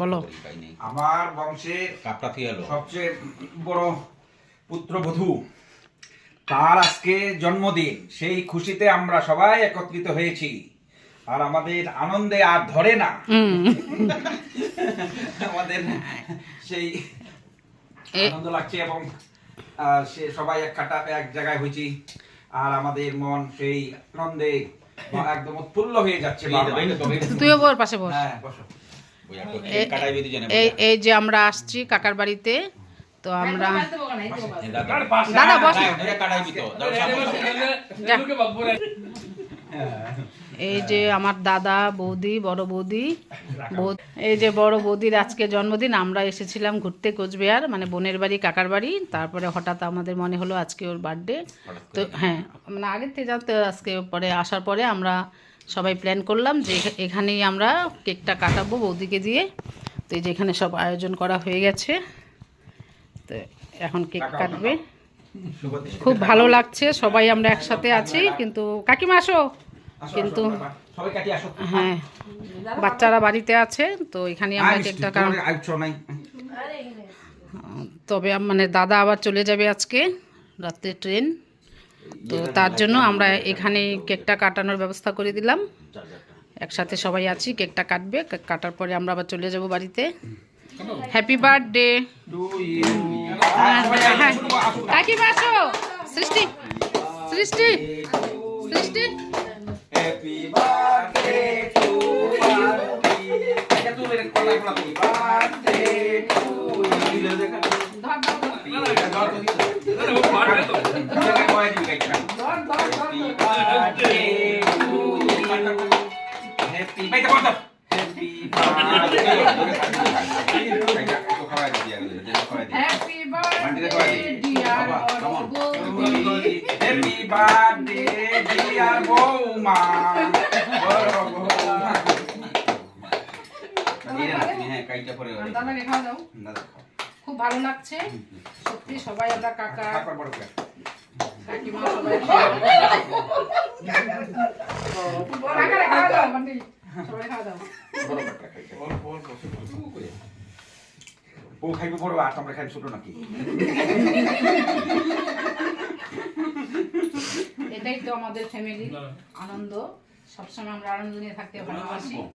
বলো। আমার বংশের সবচেয়ে বড় পুত্রবধূ, তার আজকে জন্মদিন। সেই খুশিতে আমরা সবাই একত্রিত হয়েছি, আর আমাদের আনন্দে আর ধরে না। আমাদের সেই আনন্দ লাগছে, এবং সে সবাই এক জায়গায় হয়েছি, আর আমাদের মন সেই আনন্দে একদম উৎফুল্ল হয়ে যাচ্ছে। তুইও বল, পাশে বস। হ্যাঁ, বসো। এই যে আমরা আসছি কাকার বাড়িতে, তো আমরা দাদা বস। এই যে আমার দাদা, বৌদি, বড় বৌদি, এই যে বড় বৌদির আজকে জন্মদিন। আমরা এসেছিলাম ঘুরতে কোচবিহার, মানে বোনের বাড়ি, কাকার বাড়ি। তারপরে হঠাৎ আমাদের মনে হলো আজকে ওর বার্থডে। তো হ্যাঁ, মানে আগের থেকে জানতে, আজকে পরে আসার পরে আমরা সবাই প্ল্যান করলাম যে এখানেই আমরা কেকটা কাটাবো বৌদিকে দিয়ে। তো এই যে এখানে সব আয়োজন করা হয়ে গেছে, তো এখন কেক কাটবে। খুব ভালো লাগছে, সবাই আমরা একসাথে আছি। কিন্তু কাকিমা আসো, কিন্তু হ্যাঁ বাচ্চারা বাড়িতে আছে, তো এখানে আমরা কেকটা কাটব। তবে মানে দাদা আবার চলে যাবে আজকে রাত্রে ট্রেন, তো তার জন্য আমরা এখানে কেকটা কাটানোর ব্যবস্থা করে দিলাম। একসাথে সবাই আছি, কেকটা কাটবে, কাটার পরে আমরা আবার চলে যাব বাড়িতে। হ্যাপি বার্থডে কাকিমা আসো। সৃষ্টি সৃষ্টি সৃষ্টি happy birthday to Happy birthday, dear বৌমা। খুব ভালো লাগছে সত্যি, সবাই আমরা কাকা কাকিমা সবাই খাওয়া দাও। ও খাইবে বড়, আর আমরা খাই ছোট নাকি? এটাই তো আমাদের ফ্যামিলির আনন্দ, সবসময় আমরা আনন্দ নিয়ে থাকতে ভালোবাসি।